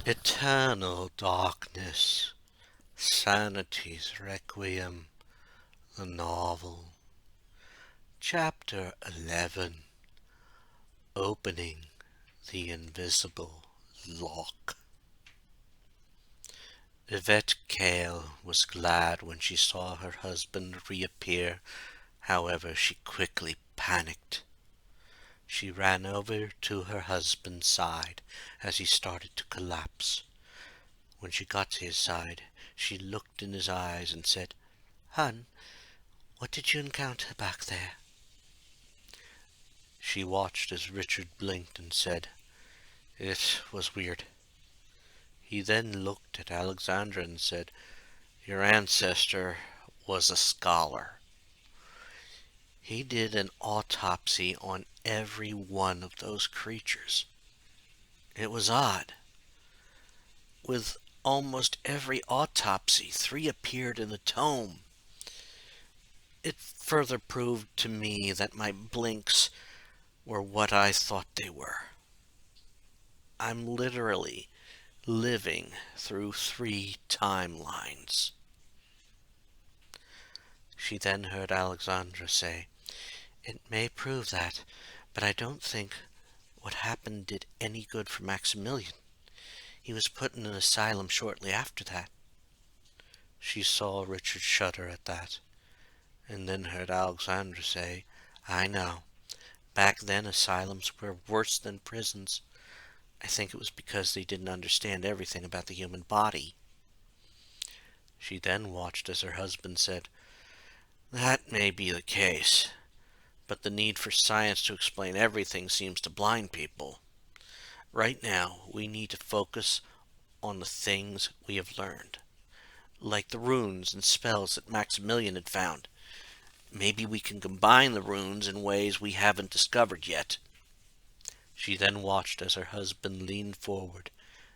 Eternal Darkness, Sanity's Requiem, the novel. Chapter 11, Opening the Invisible Lock. Yvette Cale was glad when she saw her husband reappear. However, she quickly panicked. She ran over to her husband's side as he started to collapse. When she got to his side, she looked in his eyes and said, "Hun, what did you encounter back there?" She watched as Richard blinked and said, "It was weird." He then looked at Alexandra and said, "Your ancestor was a scholar. He did an autopsy on every one of those creatures. It was odd. With almost every autopsy, 3 appeared in the tome. It further proved to me that my blinks were what I thought they were. I'm literally living through 3 timelines." She then heard Alexandra say, "It may prove that, but I don't think what happened did any good for Maximillian. He was put in an asylum shortly after that." She saw Richard shudder at that, and then heard Alexandra say, "I know. Back then asylums were worse than prisons. I think it was because they didn't understand everything about the human body." She then watched as her husband said, "That may be the case, but the need for science to explain everything seems to blind people. Right now, we need to focus on the things we have learned, like the runes and spells that Maximillian had found. Maybe we can combine the runes in ways we haven't discovered yet." She then watched as her husband leaned forward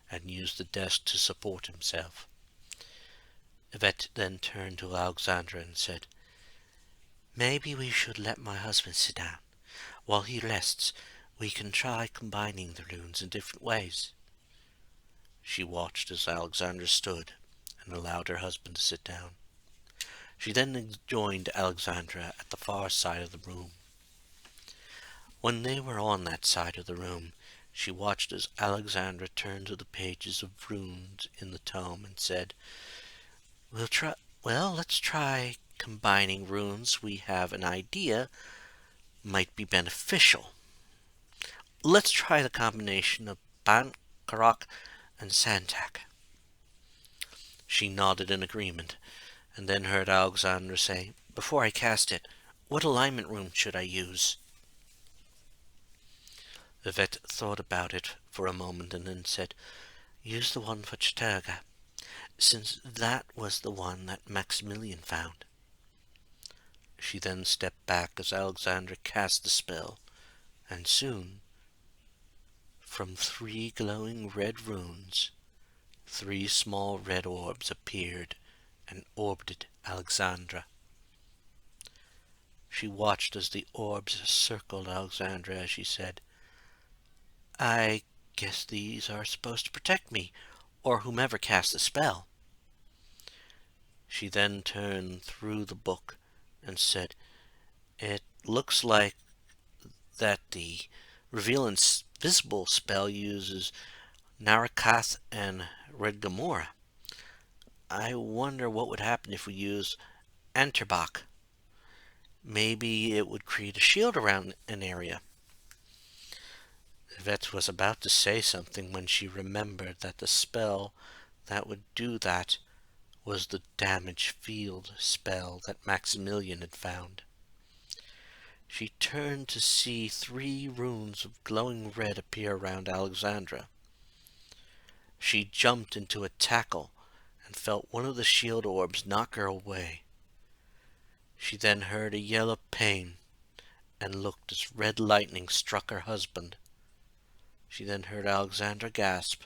and used the desk to support himself. Yvette then turned to Alexandra and said, "Maybe we should let my husband sit down. While he rests, we can try combining the runes in different ways." She watched as Alexandra stood and allowed her husband to sit down. She then joined Alexandra at the far side of the room. When they were on that side of the room, she watched as Alexandra turned to the pages of runes in the tome and said, let's try combining runes we have an idea might be beneficial. Let's try the combination of Ban, Karak, and Santak." She nodded in agreement, and then heard Alexandra say, "Before I cast it, what alignment rune should I use?" Yvette thought about it for a moment and then said, "Use the one for Chterga, since that was the one that Maximillian found." She then stepped back as Alexandra cast the spell, and soon, from 3 glowing red runes, 3 small red orbs appeared and orbited Alexandra. She watched as the orbs circled Alexandra as she said, "I guess these are supposed to protect me, or whomever cast the spell." She then turned through the book and said, "It looks like that the Reveal Invisible spell uses Narakath and Red Gamora. I wonder what would happen if we use Anterbach. Maybe it would create a shield around an area." Yvette was about to say something when she remembered that the spell that would do that was the damage field spell that Maximillian had found. She turned to see 3 runes of glowing red appear around Alexandra. She jumped into a tackle and felt one of the shield orbs knock her away. She then heard a yell of pain and looked as red lightning struck her husband. She then heard Alexandra gasp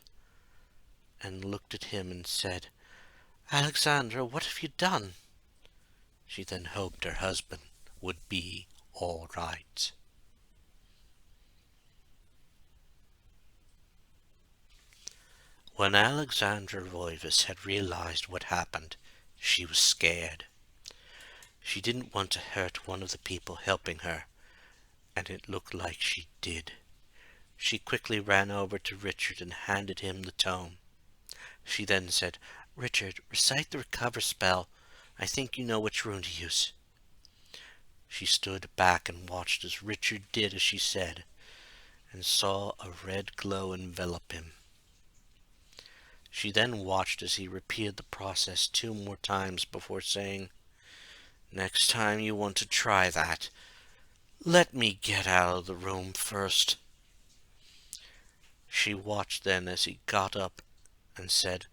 and looked at him and said, "Alexandra, what have you done?" She then hoped her husband would be all right. When Alexandra Roivas had realized what happened, she was scared. She didn't want to hurt one of the people helping her, and it looked like she did. She quickly ran over to Richard and handed him the tome. She then said, "Richard, recite the recover spell. I think you know which rune to use." She stood back and watched as Richard did as she said, and saw a red glow envelop him. She then watched as he repeated the process 2 more times before saying, "Next time you want to try that, let me get out of the room first." She watched then as he got up and said,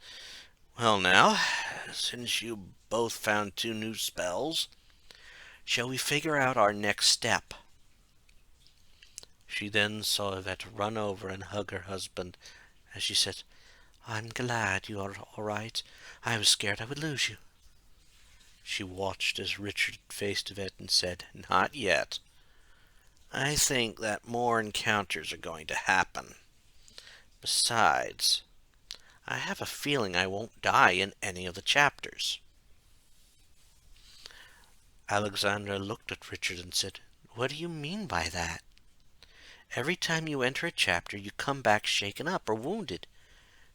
"Well now, since you both found 2 new spells, shall we figure out our next step?" She then saw Yvette run over and hug her husband as she said, "I'm glad you are all right. I was scared I would lose you." She watched as Richard faced Yvette and said, "Not yet. I think that more encounters are going to happen. Besides, I have a feeling I won't die in any of the chapters." Alexandra looked at Richard and said, "What do you mean by that? Every time you enter a chapter, you come back shaken up or wounded.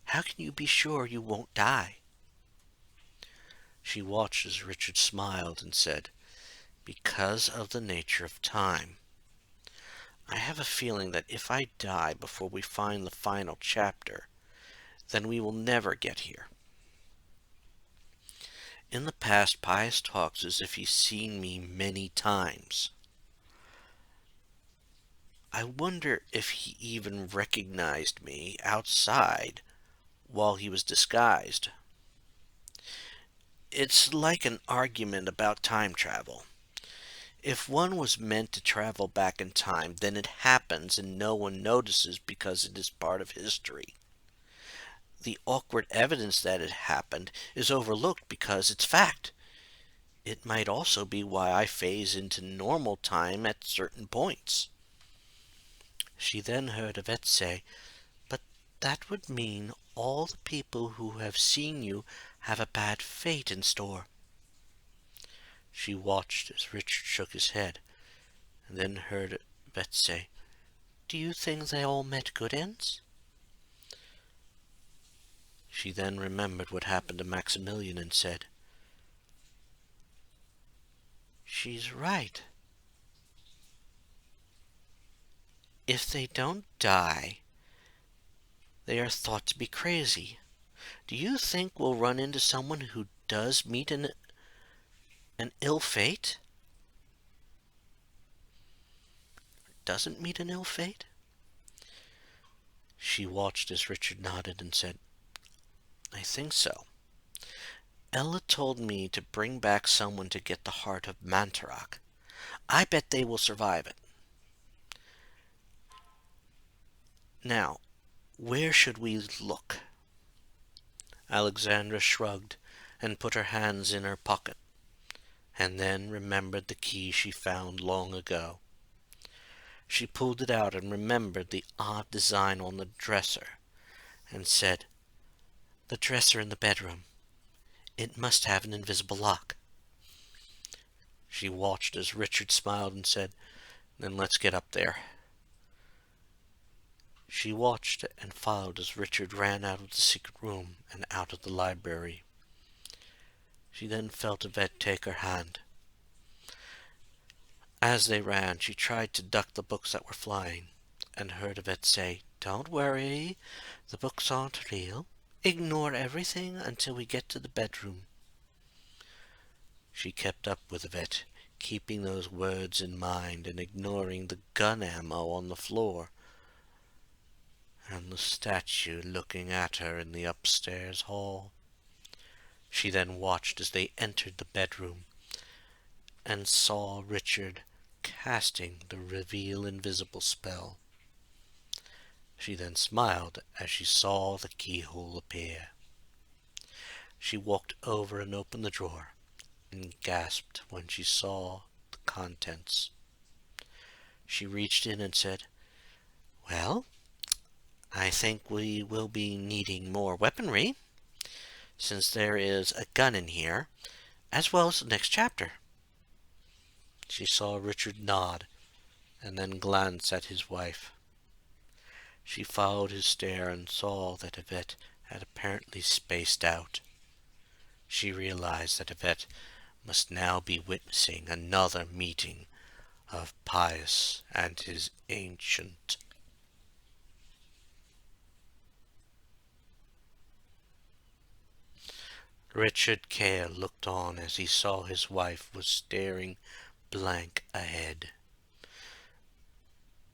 How can you be sure you won't die?" She watched as Richard smiled and said, "Because of the nature of time. I have a feeling that if I die before we find the final chapter, then we will never get here. In the past, Pius talks as if he's seen me many times. I wonder if he even recognized me outside while he was disguised. It's like an argument about time travel. If one was meant to travel back in time, then it happens and no one notices because it is part of history. The awkward evidence that it happened is overlooked because it's fact. It might also be why I phase into normal time at certain points." She then heard Yvette say, "But that would mean all the people who have seen you have a bad fate in store." She watched as Richard shook his head, and then heard Yvette say, "Do you think they all met good ends?" She then remembered what happened to Maximillian and said, "She's right. If they don't die, they are thought to be crazy. Do you think we'll run into someone who does meet an ill fate? Doesn't meet an ill fate?" She watched as Richard nodded and said, "I think so. Ella told me to bring back someone to get the heart of Mantarak. I bet they will survive it. Now, where should we look?" Alexandra shrugged and put her hands in her pocket, and then remembered the key she found long ago. She pulled it out and remembered the odd design on the dresser, and said, "The dresser in the bedroom. It must have an invisible lock." She watched as Richard smiled and said, "Then let's get up there." She watched and followed as Richard ran out of the secret room and out of the library. She then felt Yvette take her hand. As they ran, she tried to duck the books that were flying, and heard Yvette say, "Don't worry, the books aren't real. Ignore everything until we get to the bedroom." She kept up with Yvette, keeping those words in mind and ignoring the gun ammo on the floor and the statue looking at her in the upstairs hall. She then watched as they entered the bedroom and saw Richard casting the reveal invisible spell. She then smiled as she saw the keyhole appear. She walked over and opened the drawer and gasped when she saw the contents. She reached in and said, "Well, I think we will be needing more weaponry, since there is a gun in here, as well as the next chapter." She saw Richard nod, and then glance at his wife. She followed his stare and saw that Yvette had apparently spaced out. She realized that Yvette must now be witnessing another meeting of Pius and his ancient. Richard Kay looked on as he saw his wife was staring blank ahead.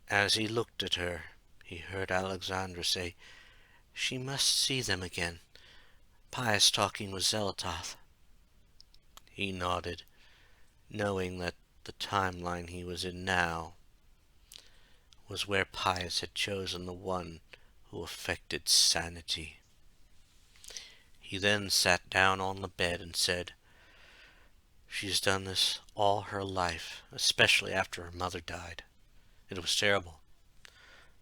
As he looked at her, he heard Alexandra say, "She must see them again. Pius talking with Zelatoth." He nodded, knowing that the timeline he was in now was where Pius had chosen the one who affected Sanity. He then sat down on the bed and said, "She's done this all her life, especially after her mother died. It was terrible.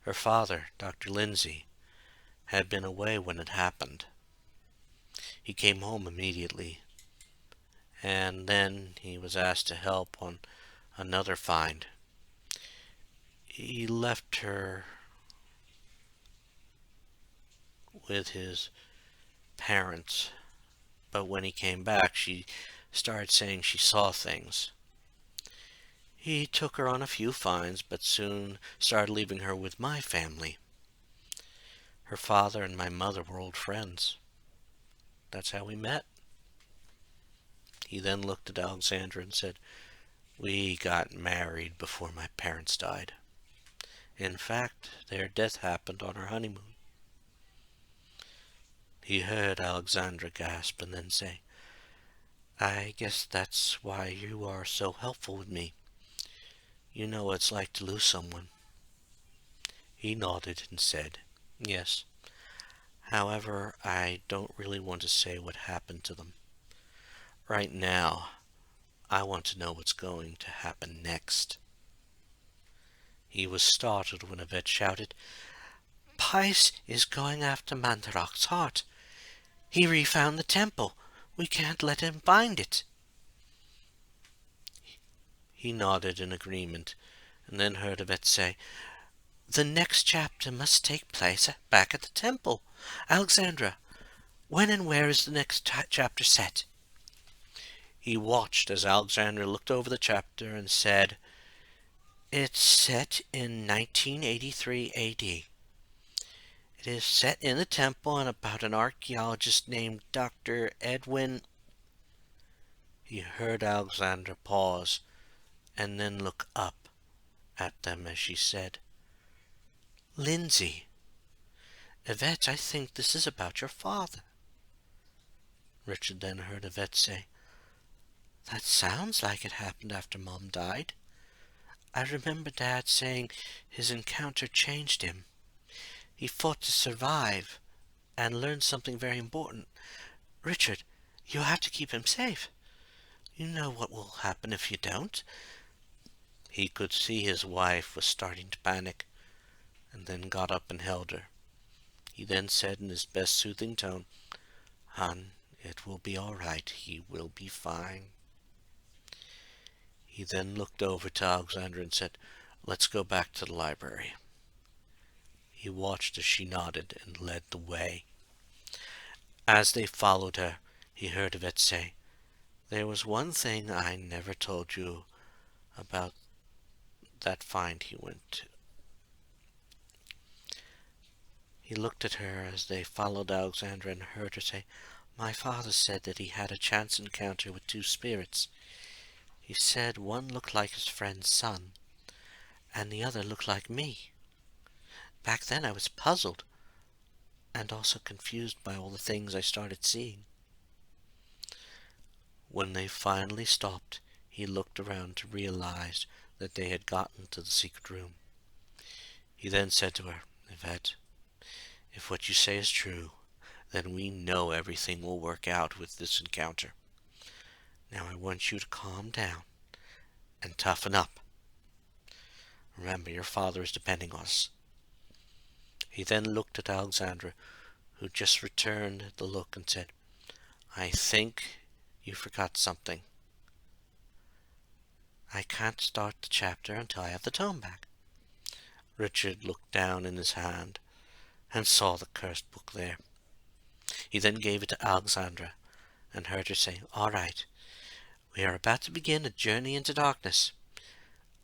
Her father, Dr. Lindsay, had been away when it happened. He came home immediately, and then he was asked to help on another find. He left her with his parents, but when he came back, she started saying she saw things. He took her on a few finds, but soon started leaving her with my family. Her father and my mother were old friends. That's how we met." He then looked at Alexandra and said, "We got married before my parents died. In fact, their death happened on our honeymoon." He heard Alexandra gasp and then say, "I guess that's why you are so helpful with me. You know what it's like to lose someone." He nodded and said, "Yes. However, I don't really want to say what happened to them. Right now, I want to know what's going to happen next." He was startled when Yvette shouted, "Pius is going after Mantarok's heart. He refound the temple. We can't let him find it." He nodded in agreement, and then heard Yvette say, "The next chapter must take place back at the temple. Alexandra, when and where is the next chapter set?" He watched as Alexandra looked over the chapter and said, "It's set in 1983 AD. It is set in the temple and about an archaeologist named Dr. Edwin." He heard Alexandra pause and then look up at them as she said, "Lindsay. Yvette, I think this is about your father." Richard then heard Yvette say, "That sounds like it happened after Mom died. I remember Dad saying his encounter changed him. He fought to survive and learned something very important. Richard, you have to keep him safe. You know what will happen if you don't." He could see his wife was starting to panic, and then got up and held her. He then said in his best soothing tone, "Hon, it will be all right. He will be fine." He then looked over to Alexandra and said, "Let's go back to the library." He watched as she nodded and led the way. As they followed her, he heard Yvette say, "There was one thing I never told you about that find he went to." He looked at her as they followed Alexandra and heard her say, "My father said that he had a chance encounter with two spirits. He said one looked like his friend's son, and the other looked like me. Back then I was puzzled, and also confused by all the things I started seeing." When they finally stopped, he looked around to realize that they had gotten to the secret room. He then said to her, "Yvette, if what you say is true, then we know everything will work out with this encounter. Now I want you to calm down and toughen up. Remember, your father is depending on us. He then looked at Alexandra, who just returned the look, and said, "I think you forgot something. I can't start the chapter until I have the tome back." Richard looked down in his hand and saw the cursed book there. He then gave it to Alexandra and heard her say, "All right, we are about to begin a journey into darkness.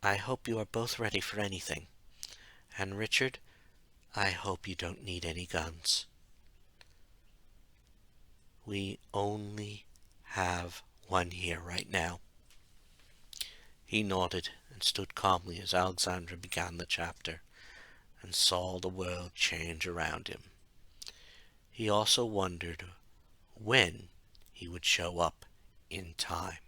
I hope you are both ready for anything. And Richard, I hope you don't need any guns. We only have one here right now." He nodded and stood calmly as Alexandra began the chapter and saw the world change around him. He also wondered when he would show up in time.